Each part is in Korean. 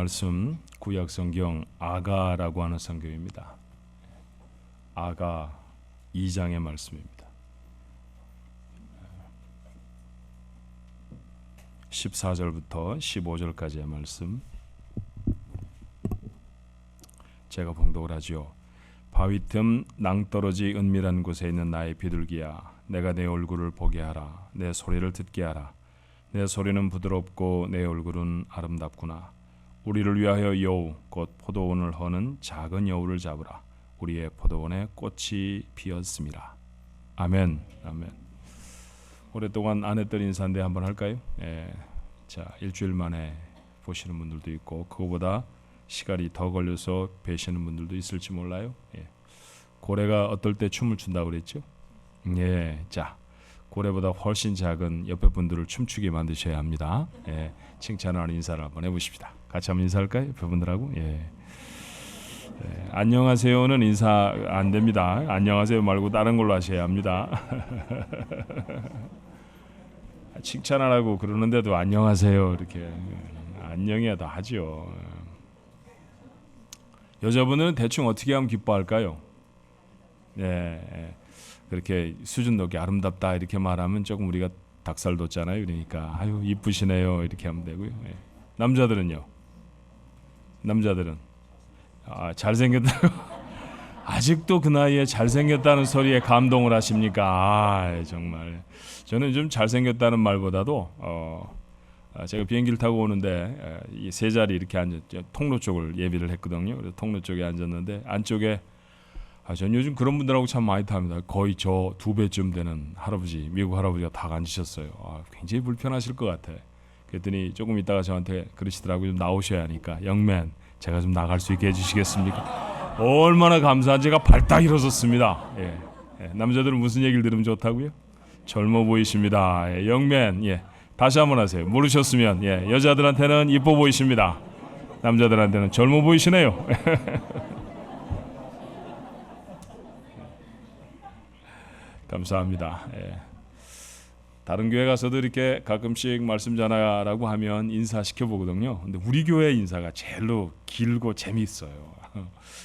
말씀 구약 성경 아가라고 하는 성경입니다. 아가 2장의 말씀입니다. 14절부터 15절까지의 말씀 제가 봉독을 하죠. 바위 틈 낭떠러지 은밀한 곳에 있는 나의 비둘기야, 내가 내 얼굴을 보게 하라. 내 소리를 듣게 하라. 내 소리는 부드럽고 내 얼굴은 아름답구나. 우리를 위하여 여우 곧 포도원을 허는 작은 여우를 잡으라. 우리의 포도원에 꽃이 피었습니다. 아멘. 아멘. 오랫동안 안 했던 인사인데 한번 할까요? 자, 일주일 만에 보시는 분들도 있고 그거보다 시간이 더 걸려서 뵈시는 분들도 있을지 몰라요. 고래가 어떨 때 춤을 춘다고 그랬죠? 자, 고래보다 훨씬 작은 옆에 분들을 춤추게 만드셔야 합니다. 칭찬하는 인사를 한번 해보십시다. 같이 한번 인사할까요? 옆에 분들하고. 안녕하세요는 인사 안 됩니다. 안녕하세요 말고 다른 걸로 하셔야 합니다. 칭찬하라고 그러는데도 안녕하세요 이렇게 안녕해야 다 하죠. 여자분들은 대충 어떻게 하면 기뻐할까요? 그렇게 수준 높게 아름답다 이렇게 말하면 조금 우리가 닭살 돋잖아요. 그러니까 아유 이쁘시네요 이렇게 하면 되고요. 남자들은요? 남자들은 잘생겼다고 아직도 그 나이에 잘생겼다는 소리에 감동을 하십니까? 정말 저는 좀 잘생겼다는 말보다도 제가 비행기를 타고 오는데 이 세 자리 이렇게 앉았죠. 통로 쪽을 예비를 했거든요. 그래서 통로 쪽에 앉았는데 안쪽에 전 요즘 그런 분들하고 참 많이 탑니다. 거의 저 2배쯤 되는 할아버지, 미국 할아버지가 다 앉으셨어요. 굉장히 불편하실 것 같아. 그랬더니 조금 있다가 저한테 그러시더라고요. 좀 나오셔야 하니까 영맨 제가 좀 나갈 수 있게 해주시겠습니까? 얼마나 감사한지가 발딱 일어섰습니다. 남자들은 무슨 얘기를 들으면 좋다고요? 젊어 보이십니다. 영맨 다시 한번 하세요. 모르셨으면 여자들한테는 이뻐 보이십니다. 남자들한테는 젊어 보이시네요. 감사합니다. 다른 교회 가서도 이렇게 가끔씩 말씀 전하라고 하면 인사시켜 보거든요. 근데 우리 교회 인사가 제일로 길고 재미있어요.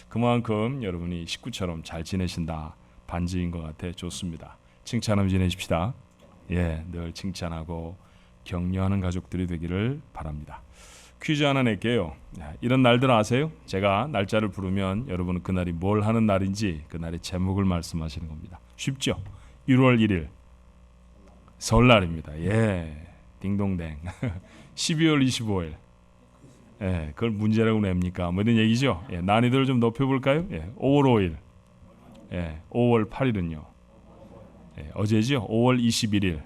그만큼 여러분이 식구처럼 잘 지내신다 반지인 것 같아. 좋습니다. 칭찬하며 지내십시다. 늘 칭찬하고 격려하는 가족들이 되기를 바랍니다. 퀴즈 하나 낼게요. 이런 날들 아세요? 제가 날짜를 부르면 여러분은 그날이 뭘 하는 날인지 그날의 제목을 말씀하시는 겁니다. 쉽죠? 1월 1일 설날입니다. 딩동댕. 12월 25일 그걸 문제라고 냅니까? 뭐 이런 얘기죠. 난이도를 좀 높여볼까요? 5월 5일 5월 8일은요? 어제죠? 5월 21일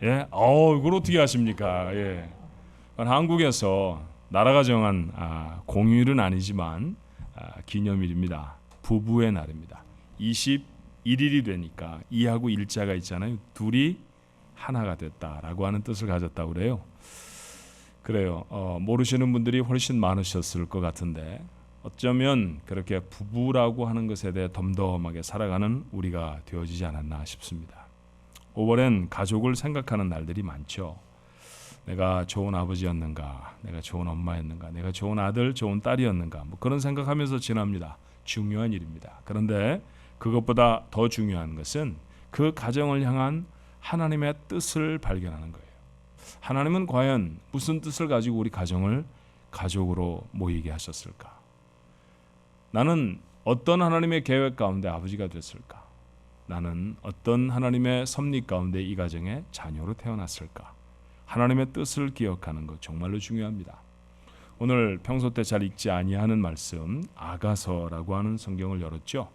이걸 어떻게 아십니까? 한국에서 나라가 정한 공휴일은 아니지만 기념일입니다. 부부의 날입니다. 21일이 되니까 2하고 1자가 있잖아요. 둘이 하나가 됐다라고 하는 뜻을 가졌다고 그래요. 모르시는 분들이 훨씬 많으셨을 것 같은데 어쩌면 그렇게 부부라고 하는 것에 대해 덤덤하게 살아가는 우리가 되어지지 않았나 싶습니다. 5월엔 가족을 생각하는 날들이 많죠. 내가 좋은 아버지였는가, 내가 좋은 엄마였는가, 내가 좋은 아들, 좋은 딸이었는가, 뭐 그런 생각하면서 지납니다. 중요한 일입니다. 그런데 그것보다 더 중요한 것은 그 가정을 향한 하나님의 뜻을 발견하는 거예요. 하나님은 과연 무슨 뜻을 가지고 우리 가정을 가족으로 모이게 하셨을까? 나는 어떤 하나님의 계획 가운데 아버지가 됐을까? 나는 어떤 하나님의 섭리 가운데 이 가정의 자녀로 태어났을까? 하나님의 뜻을 기억하는 것 정말로 중요합니다. 오늘 평소 때 잘 읽지 아니하는 말씀 아가서라고 하는 성경을 열었죠.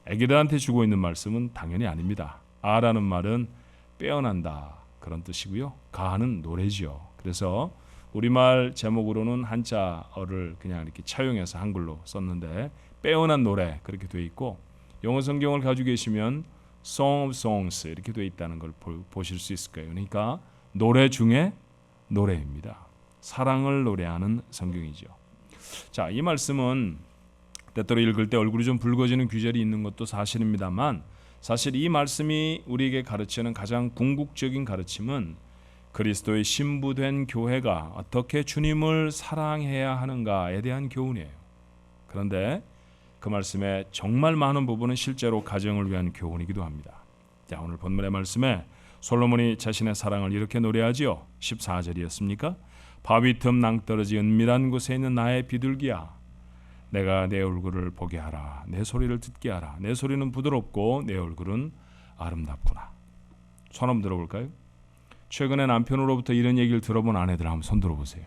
애기들한테 주고 있는 말씀은 당연히 아닙니다. 아라는 말은 빼어난다 그런 뜻이고요. 가는 노래지요. 그래서 우리말 제목으로는 한자어를 그냥 이렇게 차용해서 한글로 썼는데 빼어난 노래 그렇게 돼 있고 영어 성경을 가지고 계시면 Song of Songs 이렇게 돼 있다는 걸 보실 수 있을 거예요. 그러니까 노래 중에 노래입니다. 사랑을 노래하는 성경이죠. 자, 이 말씀은 때때로 읽을 때 얼굴이 좀 붉어지는 구절이 있는 것도 사실입니다만 사실 이 말씀이 우리에게 가르치는 가장 궁극적인 가르침은 그리스도의 신부된 교회가 어떻게 주님을 사랑해야 하는가에 대한 교훈이에요. 그런데 그 말씀에 정말 많은 부분은 실제로 가정을 위한 교훈이기도 합니다. 자, 오늘 본문의 말씀에 솔로몬이 자신의 사랑을 이렇게 노래하지요. 14절이었습니까? 바위 틈 낭떠러지 은밀한 곳에 있는 나의 비둘기야, 내가 내 얼굴을 보게 하라. 내 소리를 듣게 하라. 내 소리는 부드럽고 내 얼굴은 아름답구나. 손 한번 들어볼까요? 최근에 남편으로부터 이런 얘기를 들어본 아내들 한번 손 들어보세요.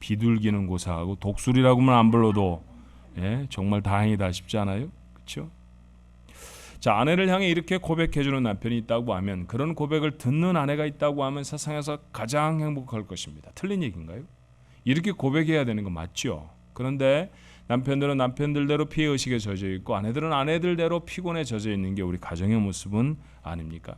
비둘기는 고사하고 독수리라고만 안 불러도 정말 다행이다 싶지 않아요? 그렇죠? 자, 아내를 향해 이렇게 고백해주는 남편이 있다고 하면, 그런 고백을 듣는 아내가 있다고 하면 세상에서 가장 행복할 것입니다. 틀린 얘기인가요? 이렇게 고백해야 되는 거 맞죠? 그런데 남편들은 남편들대로 피해의식에 젖어 있고 아내들은 아내들대로 피곤에 젖어 있는 게 우리 가정의 모습은 아닙니까?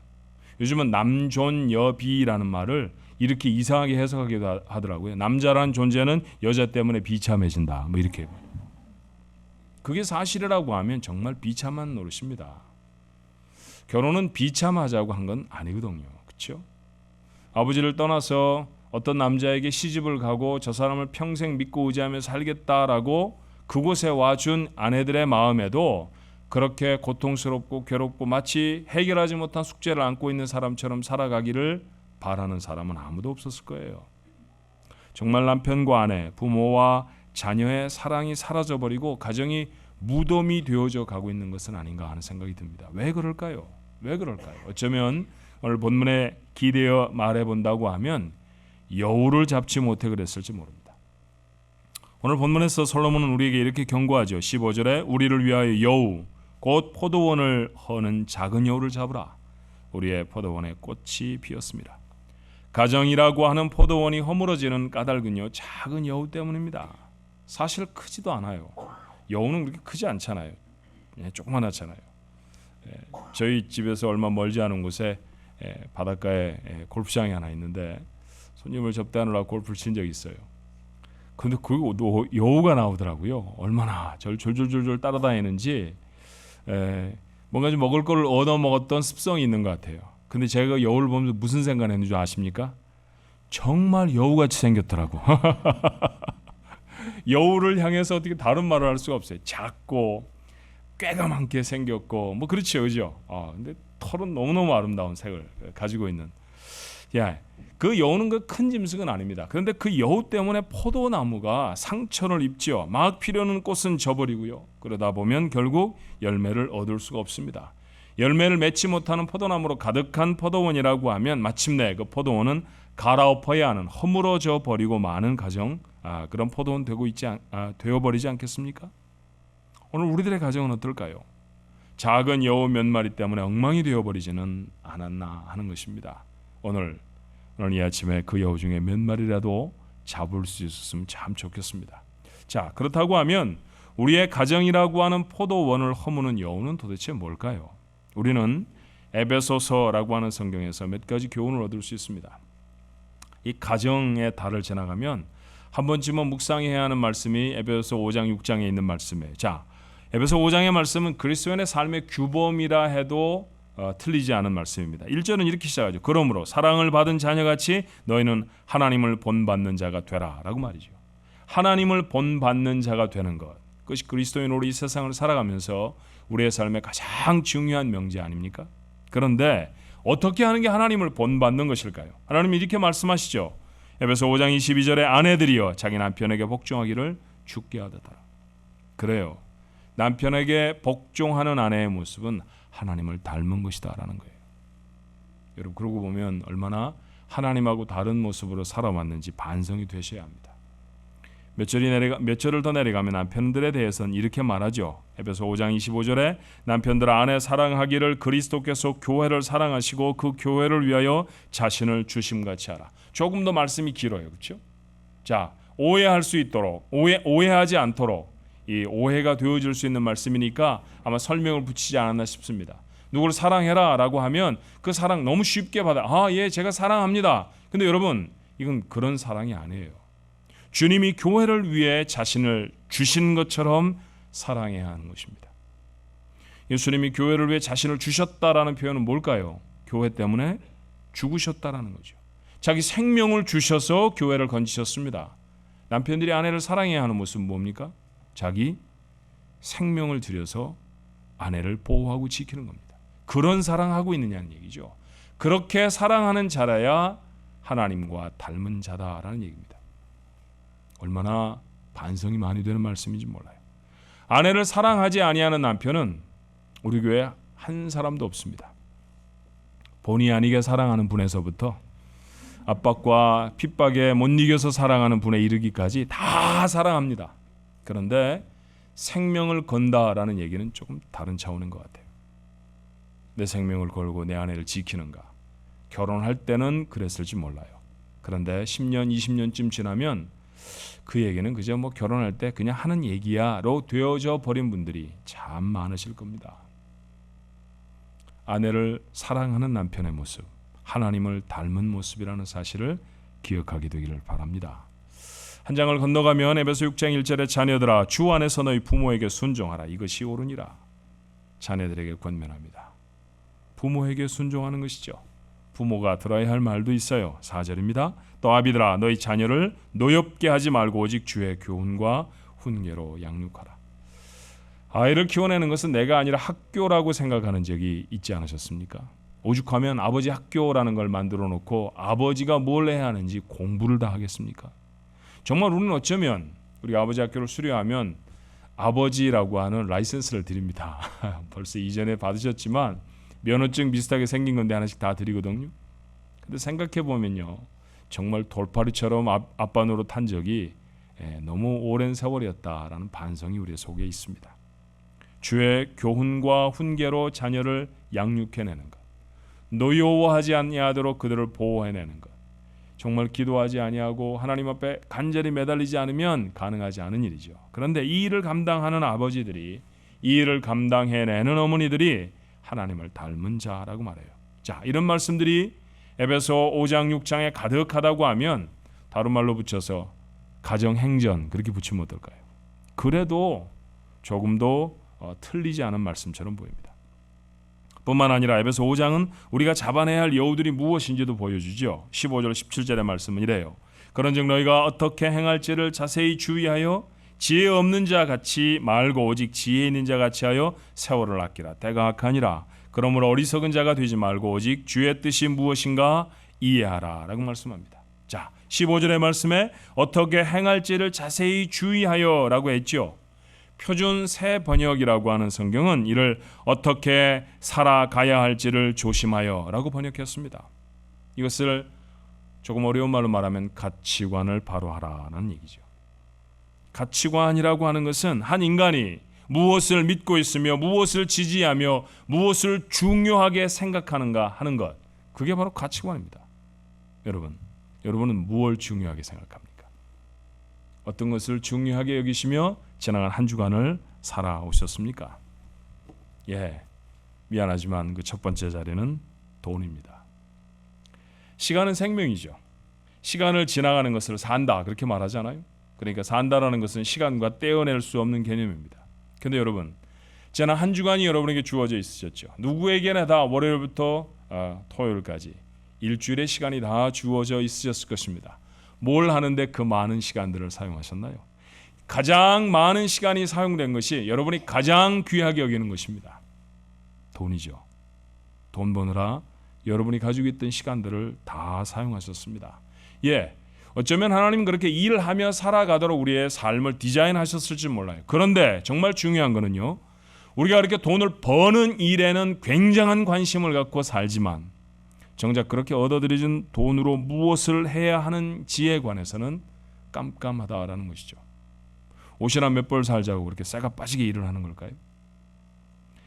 요즘은 남존여비라는 말을 이렇게 이상하게 해석하기도 하더라고요. 남자란 존재는 여자 때문에 비참해진다, 뭐 이렇게. 그게 사실이라고 하면 정말 비참한 노릇입니다. 결혼은 비참하자고 한 건 아니거든요. 그렇죠? 아버지를 떠나서 어떤 남자에게 시집을 가고 저 사람을 평생 믿고 의지하며 살겠다라고 그곳에 와준 아내들의 마음에도 그렇게 고통스럽고 괴롭고 마치 해결하지 못한 숙제를 안고 있는 사람처럼 살아가기를 바라는 사람은 아무도 없었을 거예요. 정말 남편과 아내, 부모와 자녀의 사랑이 사라져버리고 가정이 무덤이 되어져 가고 있는 것은 아닌가 하는 생각이 듭니다. 왜 그럴까요? 왜 그럴까요? 어쩌면 오늘 본문에 기대어 말해본다고 하면 여우를 잡지 못해 그랬을지 모릅니다. 오늘 본문에서 솔로몬은 우리에게 이렇게 경고하죠. 15절에 우리를 위하여 여우, 곧 포도원을 허는 작은 여우를 잡으라. 우리의 포도원에 꽃이 피었습니다. 가정이라고 하는 포도원이 허물어지는 까닭은요, 작은 여우 때문입니다. 사실 크지도 않아요. 여우는 그렇게 크지 않잖아요. 조그만하잖아요. 저희 집에서 얼마 멀지 않은 곳에 바닷가에 골프장이 하나 있는데 손님을 접대하느라 골프를 친 적이 있어요. 근데 그 여우가 나오더라고요. 얼마나 졸졸졸졸 따라다니는지 뭔가 좀 먹을 거를 얻어 먹었던 습성이 있는 것 같아요. 근데 제가 여우를 보면서 무슨 생각을 했는지 아십니까? 정말 여우같이 생겼더라고. 여우를 향해서 어떻게 다른 말을 할 수가 없어요. 작고 꾀가맣게 생겼고 뭐 그렇죠, 그죠? 근데 털은 너무너무 아름다운 색을 가지고 있는. 그 여우는 그 큰 짐승은 아닙니다. 그런데 그 여우 때문에 포도나무가 상처를 입지요. 막 피려는 꽃은 져버리고요. 그러다 보면 결국 열매를 얻을 수가 없습니다. 열매를 맺지 못하는 포도나무로 가득한 포도원이라고 하면 마침내 그 포도원은 갈아엎어야 하는, 허물어져 버리고 마는 가정, 그런 포도원 되어버리지 않겠습니까? 오늘 우리들의 가정은 어떨까요? 작은 여우 몇 마리 때문에 엉망이 되어버리지는 않았나 하는 것입니다. 오늘 이 아침에 그 여우 중에 몇 마리라도 잡을 수 있었으면 참 좋겠습니다. 자, 그렇다고 하면 우리의 가정이라고 하는 포도원을 허무는 여우는 도대체 뭘까요? 우리는 에베소서라고 하는 성경에서 몇 가지 교훈을 얻을 수 있습니다. 이 가정의 달을 지나가면 한 번쯤은 묵상해야 하는 말씀이 에베소서 5장 6장에 있는 말씀이에요. 자, 에베소 5장의 말씀은 그리스도인의 삶의 규범이라 해도 틀리지 않은 말씀입니다. 1절은 이렇게 시작하죠. 그러므로 사랑을 받은 자녀같이 너희는 하나님을 본받는 자가 되라 라고 말이죠. 하나님을 본받는 자가 되는 것, 그것이 그리스도인으로 이 세상을 살아가면서 우리의 삶의 가장 중요한 명제 아닙니까? 그런데 어떻게 하는 게 하나님을 본받는 것일까요? 하나님이 이렇게 말씀하시죠. 에베소 5장 22절에 아내들이여 자기 남편에게 복종하기를 주께 하듯하라. 그래요. 남편에게 복종하는 아내의 모습은 하나님을 닮은 것이다 라는 거예요. 여러분, 그러고 보면 얼마나 하나님하고 다른 모습으로 살아왔는지 반성이 되셔야 합니다. 몇 절을 더 내려가면 남편들에 대해서는 이렇게 말하죠. 에베소 5장 25절에 남편들 아내 사랑하기를 그리스도께서 교회를 사랑하시고 그 교회를 위하여 자신을 주심같이 하라. 조금 더 말씀이 길어요. 그렇죠? 자, 오해할 수 있도록, 오해하지 않도록 이 오해가 되어질 수 있는 말씀이니까 아마 설명을 붙이지 않았나 싶습니다. 누구를 사랑해라 라고 하면 그 사랑 너무 쉽게 받아. 예, 제가 사랑합니다. 근데 여러분, 이건 그런 사랑이 아니에요. 주님이 교회를 위해 자신을 주신 것처럼 사랑해야 하는 것입니다. 예수님이 교회를 위해 자신을 주셨다라는 표현은 뭘까요? 교회 때문에 죽으셨다라는 거죠. 자기 생명을 주셔서 교회를 건지셨습니다. 남편들이 아내를 사랑해야 하는 모습은 뭡니까? 자기 생명을 들여서 아내를 보호하고 지키는 겁니다. 그런 사랑하고 있느냐는 얘기죠. 그렇게 사랑하는 자라야 하나님과 닮은 자다라는 얘기입니다. 얼마나 반성이 많이 되는 말씀인지 몰라요. 아내를 사랑하지 아니하는 남편은 우리 교회에 한 사람도 없습니다. 본의 아니게 사랑하는 분에서부터 압박과 핍박에 못 이겨서 사랑하는 분에 이르기까지 다 사랑합니다. 그런데 생명을 건다라는 얘기는 조금 다른 차원인 것 같아요. 내 생명을 걸고 내 아내를 지키는가. 결혼할 때는 그랬을지 몰라요. 그런데 10년, 20년쯤 지나면 그 얘기는 그저 뭐 결혼할 때 그냥 하는 얘기야로 되어져 버린 분들이 참 많으실 겁니다. 아내를 사랑하는 남편의 모습, 하나님을 닮은 모습이라는 사실을 기억하게 되기를 바랍니다. 한 장을 건너가면 에베소 6장 1절에 자녀들아 주 안에서 너희 부모에게 순종하라. 이것이 옳으니라. 자녀들에게 권면합니다. 부모에게 순종하는 것이죠. 부모가 들어야 할 말도 있어요. 4절입니다. 또 아비들아 너희 자녀를 노엽게 하지 말고 오직 주의 교훈과 훈계로 양육하라. 아이를 키워내는 것은 내가 아니라 학교라고 생각하는 적이 있지 않으셨습니까? 오죽하면 아버지 학교라는 걸 만들어 놓고 아버지가 뭘 해야 하는지 공부를 다 하겠습니까? 정말 우리는 어쩌면 우리 아버지 학교를 수료하면 아버지라고 하는 라이센스를 드립니다. 벌써 이전에 받으셨지만 면허증 비슷하게 생긴 건데 하나씩 다 드리거든요. 근데 생각해 보면요, 정말 돌팔이처럼 아빠 노릇 한 적이 너무 오랜 세월이었다라는 반성이 우리 속에 있습니다. 주의 교훈과 훈계로 자녀를 양육해내는 것, 노여워하지 아니하도록 그들을 보호해내는 것, 정말 기도하지 아니하고 하나님 앞에 간절히 매달리지 않으면 가능하지 않은 일이죠. 그런데 이 일을 감당하는 아버지들이, 이 일을 감당해내는 어머니들이 하나님을 닮은 자라고 말해요. 자, 이런 말씀들이 에베소 5장 6장에 가득하다고 하면 다른 말로 붙여서 가정행전 그렇게 붙이면 어떨까요? 그래도 조금도 틀리지 않은 말씀처럼 보입니다. 뿐만 아니라 에베소 5장은 우리가 잡아내야 할 여우들이 무엇인지도 보여주죠. 15절 17절의 말씀은 이래요. 그런즉 너희가 어떻게 행할지를 자세히 주의하여 지혜 없는 자 같이 말고 오직 지혜 있는 자 같이 하여 세월을 아끼라. 때가 악하니라. 그러므로 어리석은 자가 되지 말고 오직 주의 뜻이 무엇인가 이해하라 라고 말씀합니다. 자, 15절의 말씀에 어떻게 행할지를 자세히 주의하여 라고 했죠. 표준 새 번역이라고 하는 성경은 이를 어떻게 살아가야 할지를 조심하여 라고 번역했습니다. 이것을 조금 어려운 말로 말하면 가치관을 바로 하라는 얘기죠. 가치관이라고 하는 것은 한 인간이 무엇을 믿고 있으며 무엇을 지지하며 무엇을 중요하게 생각하는가 하는 것, 그게 바로 가치관입니다. 여러분은 무엇을 중요하게 생각합니까? 어떤 것을 중요하게 여기시며 지나간 한 주간을 살아오셨습니까? 미안하지만 그 첫 번째 자리는 돈입니다. 시간은 생명이죠. 시간을 지나가는 것을 산다 그렇게 말하잖아요. 그러니까 산다라는 것은 시간과 떼어낼 수 없는 개념입니다. 그런데 여러분, 지난 한 주간이 여러분에게 주어져 있으셨죠. 누구에게나 다 월요일부터 토요일까지 일주일의 시간이 다 주어져 있으셨을 것입니다. 뭘 하는데 그 많은 시간들을 사용하셨나요? 가장 많은 시간이 사용된 것이 여러분이 가장 귀하게 여기는 것입니다. 돈이죠. 돈 버느라 여러분이 가지고 있던 시간들을 다 사용하셨습니다. 어쩌면 하나님은 그렇게 일하며 살아가도록 우리의 삶을 디자인하셨을지 몰라요. 그런데 정말 중요한 거는요, 우리가 그렇게 돈을 버는 일에는 굉장한 관심을 갖고 살지만 정작 그렇게 얻어들여진 돈으로 무엇을 해야 하는지에 관해서는 깜깜하다라는 것이죠. 옷이나 몇 벌 살자고 그렇게 쇠가 빠지게 일을 하는 걸까요?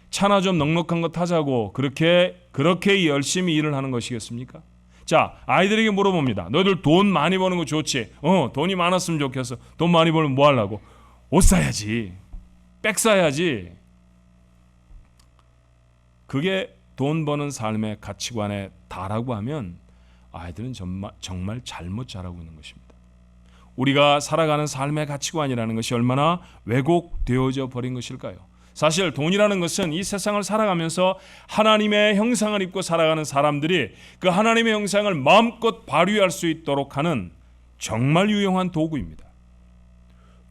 차나 좀 넉넉한 거 타자고 그렇게 열심히 일을 하는 것이겠습니까? 자, 아이들에게 물어봅니다. 너희들 돈 많이 버는 거 좋지? 돈이 많았으면 좋겠어. 돈 많이 벌면 뭐 하려고? 옷 사야지. 백 사야지. 그게 돈 버는 삶의 가치관에 다라고 하면 아이들은 정말 잘못 자라고 있는 것입니다. 우리가 살아가는 삶의 가치관이라는 것이 얼마나 왜곡되어져 버린 것일까요? 사실 돈이라는 것은 이 세상을 살아가면서 하나님의 형상을 입고 살아가는 사람들이 그 하나님의 형상을 마음껏 발휘할 수 있도록 하는 정말 유용한 도구입니다.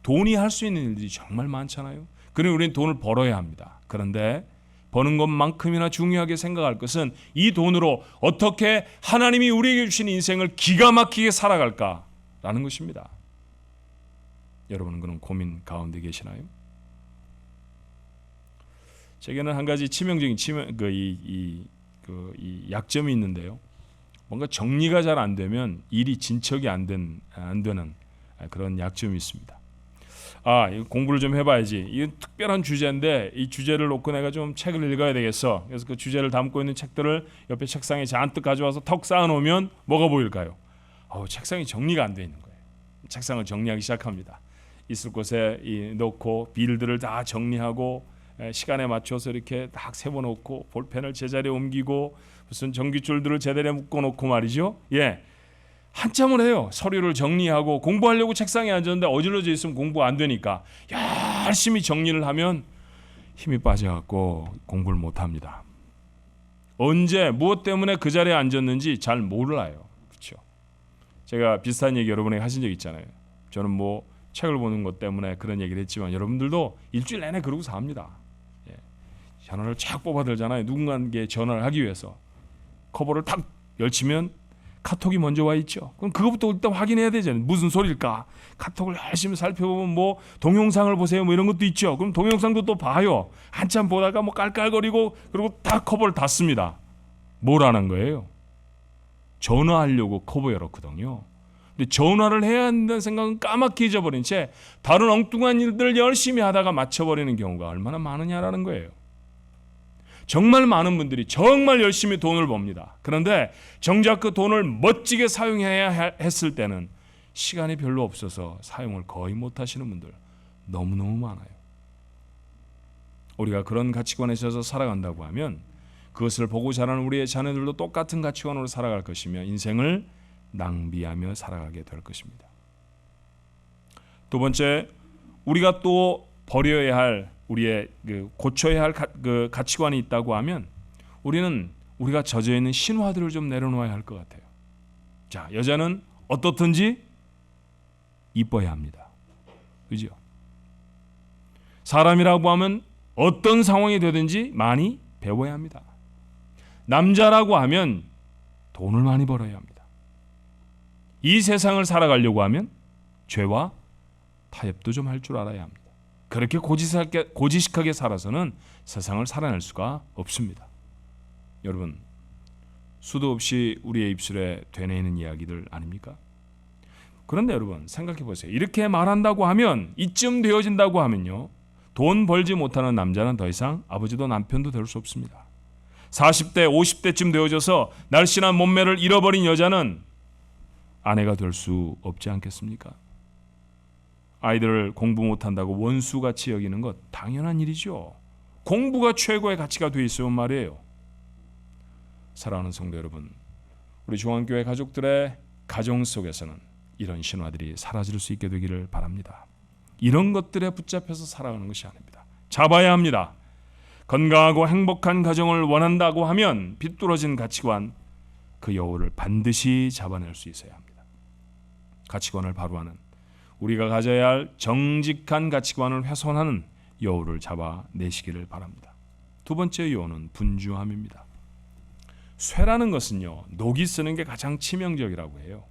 돈이 할 수 있는 일들이 정말 많잖아요. 그러니 우리는 돈을 벌어야 합니다. 그런데 버는 것만큼이나 중요하게 생각할 것은 이 돈으로 어떻게 하나님이 우리에게 주신 인생을 기가 막히게 살아갈까라는 것입니다. 여러분은 그런 고민 가운데 계시나요? 제게는 한 가지 치명적인 약점이 있는데요. 뭔가 정리가 잘 안 되면 일이 진척이 안 되는 그런 약점이 있습니다. 공부를 좀 해봐야지. 이건 특별한 주제인데 이 주제를 놓고 내가 좀 책을 읽어야 되겠어. 그래서 그 주제를 담고 있는 책들을 옆에 책상에 잔뜩 가져와서 턱 쌓아놓으면 뭐가 보일까요? 책상이 정리가 안 돼 있는 거예요. 책상을 정리하기 시작합니다. 있을 곳에 놓고 빌들을 다 정리하고 시간에 맞춰서 이렇게 딱 세워놓고 볼펜을 제자리에 옮기고 무슨 전깃줄들을 제대로 묶어놓고 말이죠. 한참을 해요. 서류를 정리하고 공부하려고 책상에 앉았는데 어질러져 있으면 공부가 안 되니까 열심히 정리를 하면 힘이 빠져갖고 공부를 못합니다. 언제 무엇 때문에 그 자리에 앉았는지 잘 몰라요. 그렇죠? 제가 비슷한 얘기 여러분에게 하신 적 있잖아요. 저는 뭐 책을 보는 것 때문에 그런 얘기를 했지만 여러분들도 일주일 내내 그러고 삽니다. 전화를 쫙 뽑아들잖아요. 누군가에게 전화를 하기 위해서 커버를 탁 열치면 카톡이 먼저 와 있죠. 그럼 그것부터 일단 확인해야 되잖아요. 무슨 소리일까? 카톡을 열심히 살펴보면 뭐 동영상을 보세요 뭐 이런 것도 있죠. 그럼 동영상도 또 봐요. 한참 보다가 뭐 깔깔거리고 그리고 딱 커버를 닫습니다. 뭐라는 거예요? 전화하려고 커버 열었거든요. 근데 전화를 해야 한다는 생각은 까맣게 잊어버린 채 다른 엉뚱한 일들을 열심히 하다가 맞춰버리는 경우가 얼마나 많으냐라는 거예요. 정말 많은 분들이 정말 열심히 돈을 법니다. 그런데 정작 그 돈을 멋지게 사용해야 했을 때는 시간이 별로 없어서 사용을 거의 못하시는 분들 너무너무 많아요. 우리가 그런 가치관에 있어서 살아간다고 하면 그것을 보고 자라는 우리의 자녀들도 똑같은 가치관으로 살아갈 것이며 인생을 낭비하며 살아가게 될 것입니다. 두 번째, 우리가 또 버려야 할 우리의 고쳐야 할 그 가치관이 있다고 하면 우리가 젖어 있는 신화들을 좀 내려놓아야 할 것 같아요. 자, 여자는 어떻든지 이뻐야 합니다. 그죠? 사람이라고 하면 어떤 상황이 되든지 많이 배워야 합니다. 남자라고 하면 돈을 많이 벌어야 합니다. 이 세상을 살아가려고 하면 죄와 타협도 좀 할 줄 알아야 합니다. 그렇게 고지식하게 살아서는 세상을 살아낼 수가 없습니다. 여러분, 수도 없이 우리의 입술에 되뇌이는 이야기들 아닙니까? 그런데 여러분 생각해 보세요. 이렇게 말한다고 하면 이쯤 되어진다고 하면요. 돈 벌지 못하는 남자는 더 이상 아버지도 남편도 될 수 없습니다. 40대, 50대쯤 되어져서 날씬한 몸매를 잃어버린 여자는 아내가 될 수 없지 않겠습니까? 아이들을 공부 못한다고 원수같이 여기는 것 당연한 일이죠. 공부가 최고의 가치가 돼 있으면 말이에요. 사랑하는 성도 여러분, 우리 중앙교회 가족들의 가정 속에서는 이런 신화들이 사라질 수 있게 되기를 바랍니다. 이런 것들에 붙잡혀서 살아가는 것이 아닙니다. 잡아야 합니다. 건강하고 행복한 가정을 원한다고 하면 비뚤어진 가치관, 그 여우를 반드시 잡아낼 수 있어야 합니다. 가치관을 바로 하는, 우리가 가져야 할 정직한 가치관을 훼손하는 여우를 잡아내시기를 바랍니다. 두 번째 여우는 분주함입니다. 쇠라는 것은요, 녹이 쓰는 게 가장 치명적이라고 해요.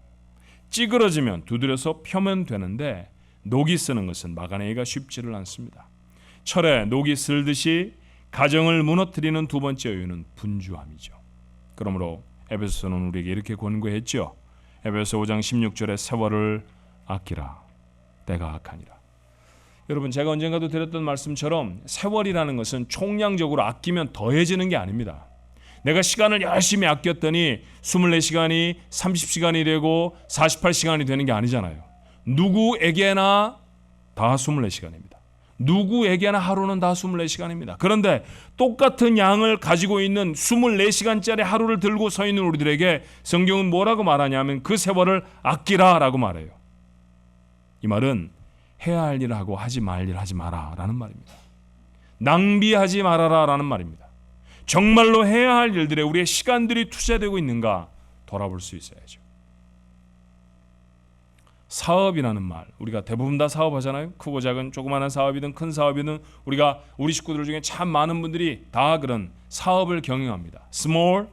찌그러지면 두드려서 펴면 되는데 녹이 쓰는 것은 막아내기가 쉽지를 않습니다. 철에 녹이 쓸듯이 가정을 무너뜨리는 두 번째 여우는 분주함이죠. 그러므로 에베소서는 우리에게 이렇게 권고했죠. 에베소 5장 16절에 세월을 아끼라. 때가 악하니라. 여러분, 제가 언젠가도 드렸던 말씀처럼 세월이라는 것은 총량적으로 아끼면 더해지는 게 아닙니다. 내가 시간을 열심히 아꼈더니 24시간이 30시간이 되고 48시간이 되는 게 아니잖아요. 누구에게나 다 24시간입니다. 누구에게나 하루는 다 24시간입니다. 그런데 똑같은 양을 가지고 있는 24시간짜리 하루를 들고 서 있는 우리들에게 성경은 뭐라고 말하냐면 그 세월을 아끼라라고 말해요. 이 말은 해야 할 일을 하고 하지 말 일을 하지 마라 라는 말입니다. 낭비하지 말아라 라는 말입니다. 정말로 해야 할 일들에 우리의 시간들이 투자되고 있는가 돌아볼 수 있어야죠. 사업이라는 말, 우리가 대부분 다 사업하잖아요. 크고 작은 조그마한 사업이든 큰 사업이든 우리 식구들 중에 참 많은 분들이 다 그런 사업을 경영합니다. Small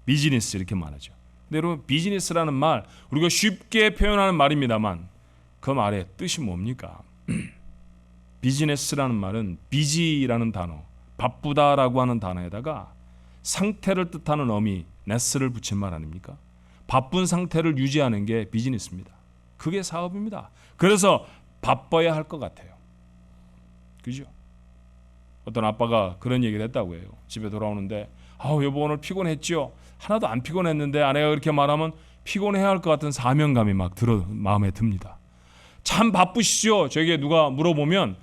business 이렇게 말하죠. 근데 여러분, 비즈니스라는 말 우리가 쉽게 표현하는 말입니다만 그 말의 뜻이 뭡니까? 비즈니스라는 말은 busy라는 단어, 바쁘다라고 하는 단어에다가 상태를 뜻하는 어미 ness를 붙인 말 아닙니까? 바쁜 상태를 유지하는 게 비즈니스입니다. 그게 사업입니다. 그래서 바빠야 할 것 같아요. 그죠? 어떤 아빠가 그런 얘기를 했다고 해요. 집에 돌아오는데 여보 오늘 피곤했죠? 하나도 안 피곤했는데 아내가 그렇게 말하면 피곤해야 할 것 같은 사명감이 막 마음에 듭니다. 참 바쁘시죠? 저에게 누가 물어보면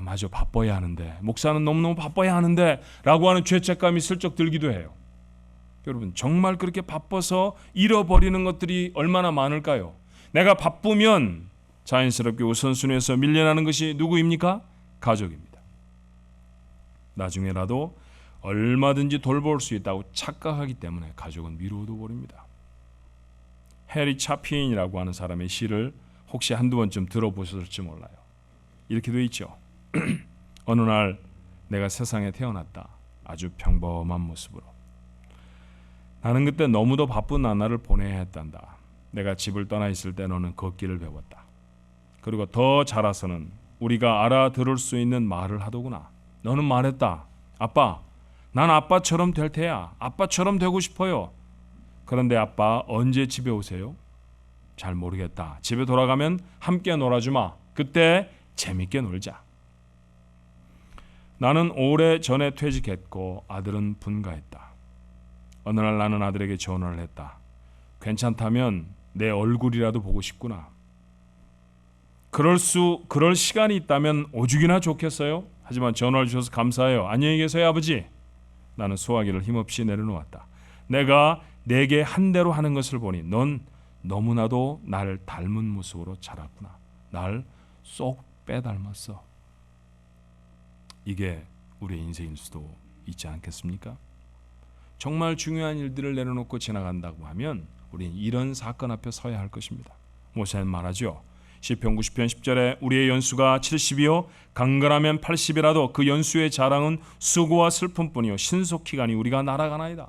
맞아 바빠야 하는데 목사는 너무너무 바빠야 하는데 라고 하는 죄책감이 슬쩍 들기도 해요. 여러분 정말 그렇게 바빠서 잃어버리는 것들이 얼마나 많을까요? 내가 바쁘면 자연스럽게 우선순위에서 밀려나는 것이 누구입니까? 가족입니다. 나중에라도 얼마든지 돌볼 수 있다고 착각하기 때문에 가족은 미루어도 버립니다. 해리 차피인이라고 하는 사람의 시를 혹시 한두 번쯤 들어보셨을지 몰라요. 이렇게 돼 있죠. 어느 날 내가 세상에 태어났다. 아주 평범한 모습으로. 나는 그때 너무도 바쁜 나날을 보내야 했단다. 내가 집을 떠나 있을 때 너는 걷기를 배웠다. 그리고 더 자라서는 우리가 알아들을 수 있는 말을 하더구나. 너는 말했다. 아빠, 난 아빠처럼 될 테야. 아빠처럼 되고 싶어요. 그런데 아빠 언제 집에 오세요? 잘 모르겠다. 집에 돌아가면 함께 놀아주마. 그때 재밌게 놀자. 나는 오래전에 퇴직했고 아들은 분가했다. 어느 날 나는 아들에게 전화를 했다. 괜찮다면 내 얼굴이라도 보고 싶구나. 그럴 시간이 있다면 오죽이나 좋겠어요. 하지만 전화를 주셔서 감사해요. 안녕히 계세요 아버지. 나는 소화기를 힘없이 내려놓았다. 내가 내게 한 대로 하는 것을 보니 넌 너무나도 나를 닮은 모습으로 자랐구나. 날 쏙 빼닮았어. 이게 우리의 인생일 수도 있지 않겠습니까? 정말 중요한 일들을 내려놓고 지나간다고 하면 우리는 이런 사건 앞에 서야 할 것입니다. 모세는 말하죠. 시편 90편 10절에 우리의 연수가 70이요 강건하면 80이라도 그 연수의 자랑은 수고와 슬픔뿐이요 신속히 가니 우리가 날아가나이다.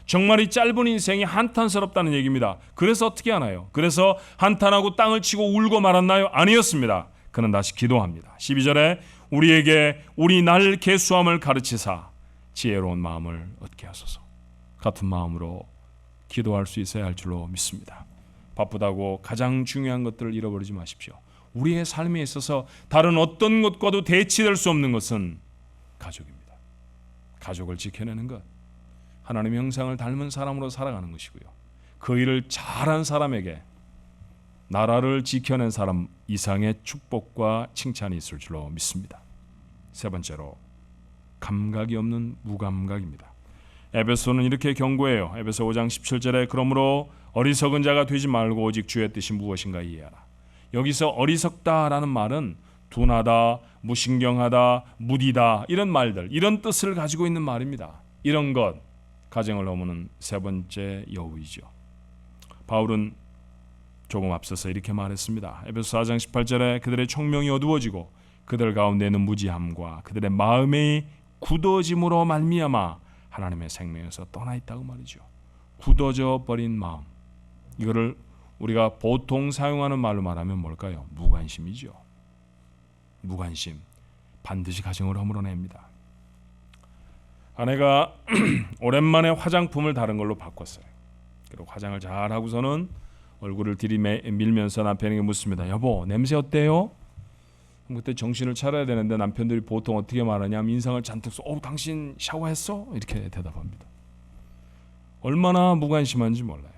정말 이 짧은 인생이 한탄스럽다는 얘기입니다. 그래서 어떻게 하나요? 그래서 한탄하고 땅을 치고 울고 말았나요? 아니었습니다. 그는 다시 기도합니다. 12절에 우리에게 우리 날 계수함을 가르치사 지혜로운 마음을 얻게 하소서. 같은 마음으로 기도할 수 있어야 할 줄로 믿습니다. 바쁘다고 가장 중요한 것들을 잃어버리지 마십시오. 우리의 삶에 있어서 다른 어떤 것과도 대치될 수 없는 것은 가족입니다. 가족을 지켜내는 것, 하나님의 형상을 닮은 사람으로 살아가는 것이고요. 그 일을 잘한 사람에게 나라를 지켜낸 사람 이상의 축복과 칭찬이 있을 줄로 믿습니다. 세 번째로 감각이 없는 무감각입니다. 에베소는 이렇게 경고해요. 에베소 5장 17절에 그러므로 어리석은 자가 되지 말고 오직 주의 뜻이 무엇인가 이해하라. 여기서 어리석다라는 말은 둔하다, 무신경하다, 무디다 이런 말들, 이런 뜻을 가지고 있는 말입니다. 이런 것 가정을 허무는 세 번째 여우이죠. 바울은 조금 앞서서 이렇게 말했습니다. 에베소 4장 18절에 그들의 총명이 어두워지고 그들 가운데는 무지함과 그들의 마음의 굳어짐으로 말미암아 하나님의 생명에서 떠나 있다고 말이죠. 굳어져 버린 마음. 이거를 우리가 보통 사용하는 말로 말하면 뭘까요? 무관심이죠. 무관심. 반드시 가정을 허물어냅니다. 아내가 오랜만에 화장품을 다른 걸로 바꿨어요. 그리고 화장을 잘 하고서는 얼굴을 들이밀면서 남편에게 묻습니다. 여보, 냄새 어때요? 그때 정신을 차려야 되는데 남편들이 보통 어떻게 말하냐면 인상을 잔뜩 써. 당신 샤워했어? 이렇게 대답합니다. 얼마나 무관심한지 몰라요.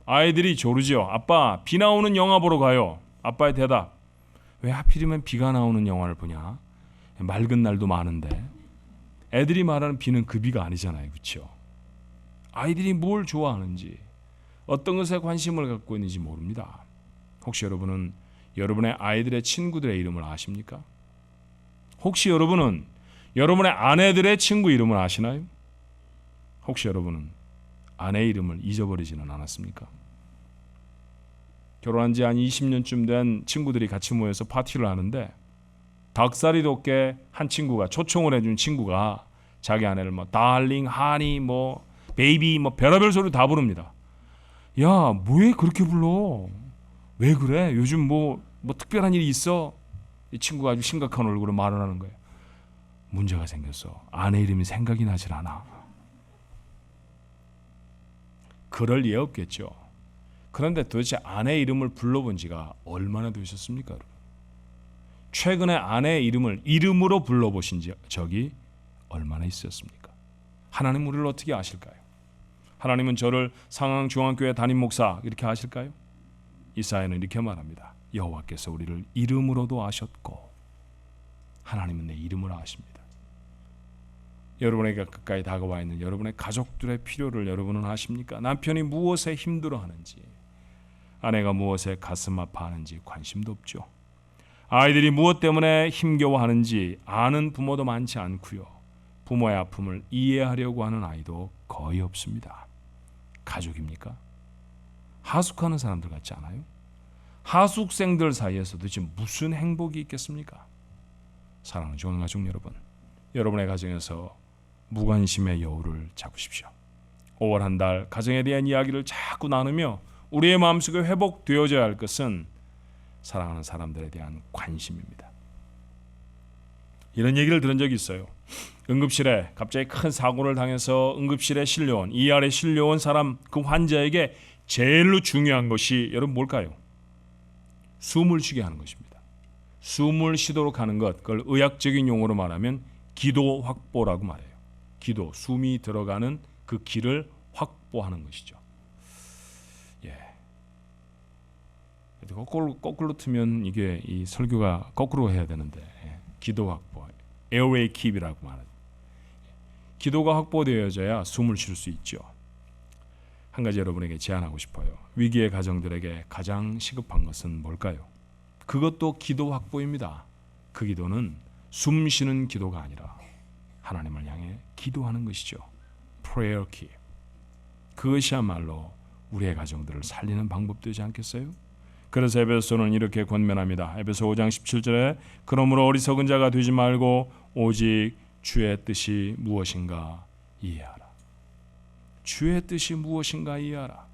아이들이 조르지요. 아빠, 비 나오는 영화 보러 가요. 아빠의 대답. 왜 하필이면 비가 나오는 영화를 보냐? 맑은 날도 많은데. 애들이 말하는 비는 그 비가 아니잖아요. 그렇죠? 아이들이 뭘 좋아하는지 어떤 것에 관심을 갖고 있는지 모릅니다. 혹시 여러분은 여러분의 아이들의 친구들의 이름을 아십니까? 혹시 여러분은 여러분의 아내들의 친구 이름을 아시나요? 혹시 여러분은 아내 이름을 잊어버리지는 않았습니까? 결혼한 지 한 20년쯤 된 친구들이 같이 모여서 파티를 하는데 닭살이 돋게 한 친구가 초청을 해준 친구가 자기 아내를 뭐 달링, 하니, 뭐 베이비, 뭐 별의별 소리 다 부릅니다. 야, 왜 그렇게 불러? 왜 그래? 요즘 뭐 특별한 일이 있어? 이 친구가 아주 심각한 얼굴로 말을 하는 거예요. 문제가 생겼어. 아내 이름이 생각이 나질 않아. 그럴 리 없겠죠. 그런데 도대체 아내 이름을 불러본 지가 얼마나 되셨습니까? 최근에 아내의 이름을 이름으로 불러보신 적이 얼마나 있었습니까? 하나님 우리를 어떻게 아실까요? 하나님은 저를 상황중앙교회 담임 목사 이렇게 아실까요? 이사야는 이렇게 말합니다. 여호와께서 우리를 이름으로도 아셨고 하나님은 내 이름을 아십니다. 여러분에게 가까이 다가와 있는 여러분의 가족들의 필요를 여러분은 아십니까? 남편이 무엇에 힘들어하는지, 아내가 무엇에 가슴 아파하는지 관심도 없죠. 아이들이 무엇 때문에 힘겨워하는지 아는 부모도 많지 않고요. 부모의 아픔을 이해하려고 하는 아이도 거의 없습니다. 가족입니까? 하숙하는 사람들 같지 않아요? 하숙생들 사이에서 도대체 무슨 행복이 있겠습니까? 사랑하는 좋은 가족 여러분, 여러분의 가정에서 무관심의 여우를 잡으십시오. 5월 한 달 가정에 대한 이야기를 자꾸 나누며 우리의 마음속에 회복되어져야 할 것은 사랑하는 사람들에 대한 관심입니다. 이런 얘기를 들은 적이 있어요. 응급실에 갑자기 큰 사고를 당해서 응급실에 실려온, ER에 실려온 사람, 그 환자에게 제일로 중요한 것이 여러분 뭘까요? 숨을 쉬게 하는 것입니다. 숨을 쉬도록 하는 것, 그걸 의학적인 용어로 말하면 기도 확보라고 말해요. 기도, 숨이 들어가는 그 길을 확보하는 것이죠. 예. 거꾸로 트면 이게 이 설교가 거꾸로 해야 되는데, 기도 확보, airway keep이라고 말하죠. 기도가 확보되어져야 숨을 쉴 수 있죠. 한 가지 여러분에게 제안하고 싶어요. 위기의 가정들에게 가장 시급한 것은 뭘까요? 그것도 기도 확보입니다. 그 기도는 숨 쉬는 기도가 아니라 하나님을 향해 기도하는 것이죠. prayer keep. 그것이야말로 우리의 가정들을 살리는 방법 되지 않겠어요? 그래서 에베소는 이렇게 권면합니다. 에베소 5장 17절에 그러므로 어리석은 자가 되지 말고 오직 주의 뜻이 무엇인가 이해하라. 주의 뜻이 무엇인가 이해하라.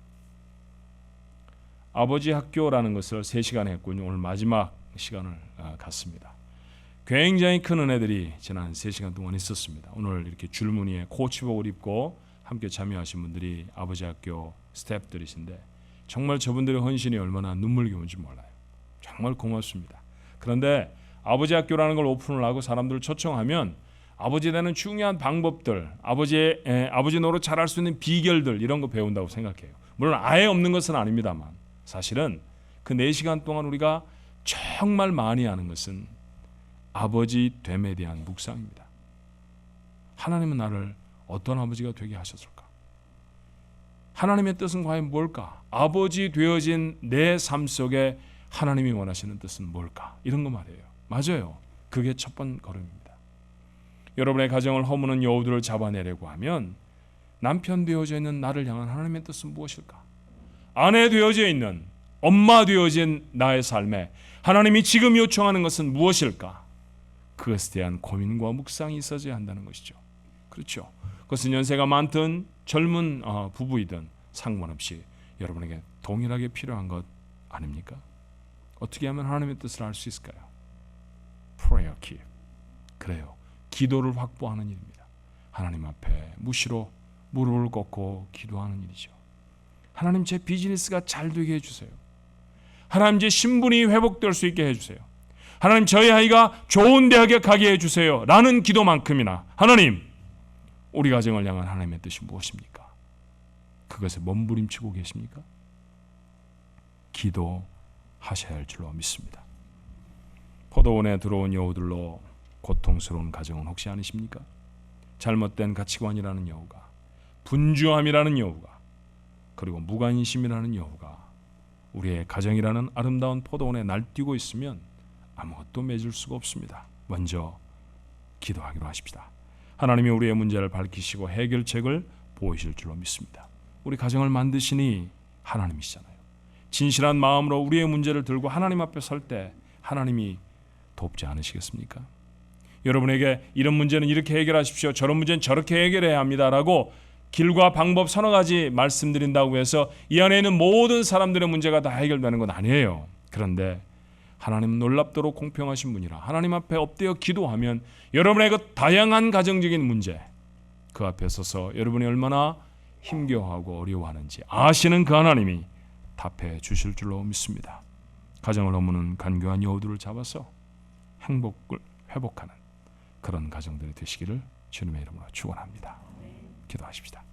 아버지 학교라는 것을 3시간 했군요. 오늘 마지막 시간을 갖습니다. 굉장히 큰 은혜들이 지난 3시간 동안 있었습니다. 오늘 이렇게 줄무늬에 코치복을 입고 함께 참여하신 분들이 아버지 학교 스태프들이신데 정말 저분들의 헌신이 얼마나 눈물겨운지 몰라요. 정말 고맙습니다. 그런데 아버지 학교라는 걸 오픈을 하고 사람들을 초청하면 아버지 되는 중요한 방법들, 아버지 노릇 잘할 수 있는 비결들 이런 거 배운다고 생각해요. 물론 아예 없는 것은 아닙니다만 사실은 그 4시간 동안 우리가 정말 많이 하는 것은 아버지 됨에 대한 묵상입니다. 하나님은 나를 어떤 아버지가 되게 하셨을까? 하나님의 뜻은 과연 뭘까? 아버지 되어진 내 삶 속에 하나님이 원하시는 뜻은 뭘까? 이런 거 말이에요. 맞아요. 그게 첫 번 걸음입니다. 여러분의 가정을 허무는 여우들을 잡아내려고 하면 남편 되어져 있는 나를 향한 하나님의 뜻은 무엇일까? 아내 되어져 있는, 엄마 되어진 나의 삶에 하나님이 지금 요청하는 것은 무엇일까? 그것에 대한 고민과 묵상이 있어져야 한다는 것이죠. 그렇죠. 그것은 연세가 많든 젊은 부부이든 상관없이 여러분에게 동일하게 필요한 것 아닙니까? 어떻게 하면 하나님의 뜻을 알 수 있을까요? prayer keep. 그래요. 기도를 확보하는 일입니다. 하나님 앞에 무시로 무릎을 꿇고 기도하는 일이죠. 하나님 제 비즈니스가 잘 되게 해주세요. 하나님 제 신분이 회복될 수 있게 해주세요. 하나님 저희 아이가 좋은 대학에 가게 해주세요. 라는 기도만큼이나 하나님 우리 가정을 향한 하나님의 뜻이 무엇입니까? 그것에 몸부림치고 계십니까? 기도하셔야 할 줄로 믿습니다. 포도원에 들어온 여우들로 고통스러운 가정은 혹시 아니십니까? 잘못된 가치관이라는 여우가, 분주함이라는 여우가, 그리고 무관심이라는 여우가 우리의 가정이라는 아름다운 포도원에 날뛰고 있으면 아무것도 맺을 수가 없습니다. 먼저 기도하기로 하십시다. 하나님이 우리의 문제를 밝히시고 해결책을 보이실 줄로 믿습니다. 우리 가정을 만드시니 하나님이시잖아요. 진실한 마음으로 우리의 문제를 들고 하나님 앞에 설 때 하나님이 돕지 않으시겠습니까? 여러분에게 이런 문제는 이렇게 해결하십시오, 저런 문제는 저렇게 해결해야 합니다라고 길과 방법 서너 가지 말씀드린다고 해서 이 안에 있는 모든 사람들의 문제가 다 해결되는 건 아니에요. 그런데 하나님 놀랍도록 공평하신 분이라 하나님 앞에 엎드려 기도하면 여러분의 그 다양한 가정적인 문제 그 앞에 서서 여러분이 얼마나 힘겨워하고 어려워하는지 아시는 그 하나님이 답해 주실 줄로 믿습니다. 가정을 허무는 간교한 여우들을 잡아서 행복을 회복하는 그런 가정들이 되시기를 주님의 이름으로 축원합니다. 기도하십시다.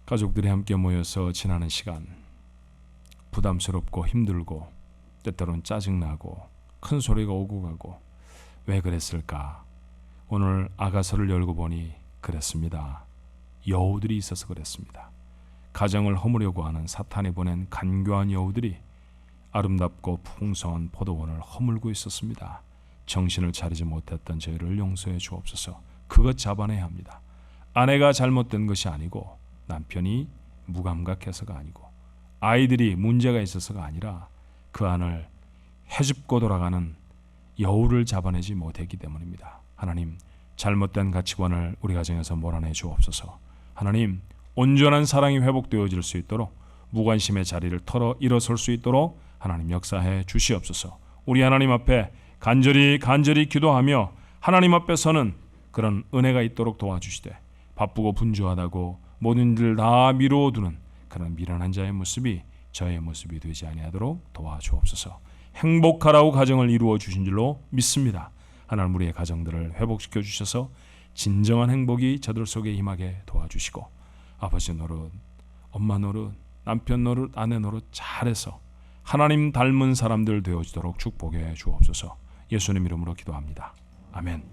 가족들이 함께 모여서 지나는 시간 부담스럽고 힘들고 때때로는 짜증나고 큰 소리가 오고 가고 왜 그랬을까? 오늘 아가서를 열고 보니 그랬습니다. 여우들이 있어서 그랬습니다. 가정을 허무려고 하는 사탄이 보낸 간교한 여우들이 아름답고 풍성한 포도원을 허물고 있었습니다. 정신을 차리지 못했던 저희를 용서해 주옵소서. 그것 잡아내야 합니다. 아내가 잘못된 것이 아니고 남편이 무감각해서가 아니고 아이들이 문제가 있어서가 아니라 그 안을 헤집고 돌아가는 여우를 잡아내지 못했기 때문입니다. 하나님, 잘못된 가치관을 우리 가정에서 몰아내 주옵소서. 하나님, 온전한 사랑이 회복되어질 수 있도록 무관심의 자리를 털어 일어설 수 있도록 하나님 역사해 주시옵소서. 우리 하나님 앞에 간절히 기도하며 하나님 앞에 서는 그런 은혜가 있도록 도와주시되 바쁘고 분주하다고 모든 일을 다 미루어두는 그런 미련한 자의 모습이 저의 모습이 되지 아니하도록 도와주옵소서. 행복하라고 가정을 이루어 주신 줄로 믿습니다. 하나님 우리의 가정들을 회복시켜 주셔서 진정한 행복이 저들 속에 임하게 도와주시고 아버지 노릇, 엄마 노릇, 남편 노릇, 아내 노릇 잘해서 하나님 닮은 사람들 되어지도록 축복해 주옵소서. 예수님 이름으로 기도합니다. 아멘.